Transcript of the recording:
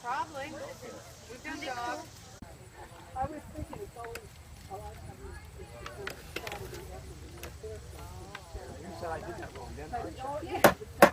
probably. We've done dogs. I was thinking it's always a lot of times it's before Saturday afternoon. You said I did that wrong, didn't I? Oh, yeah.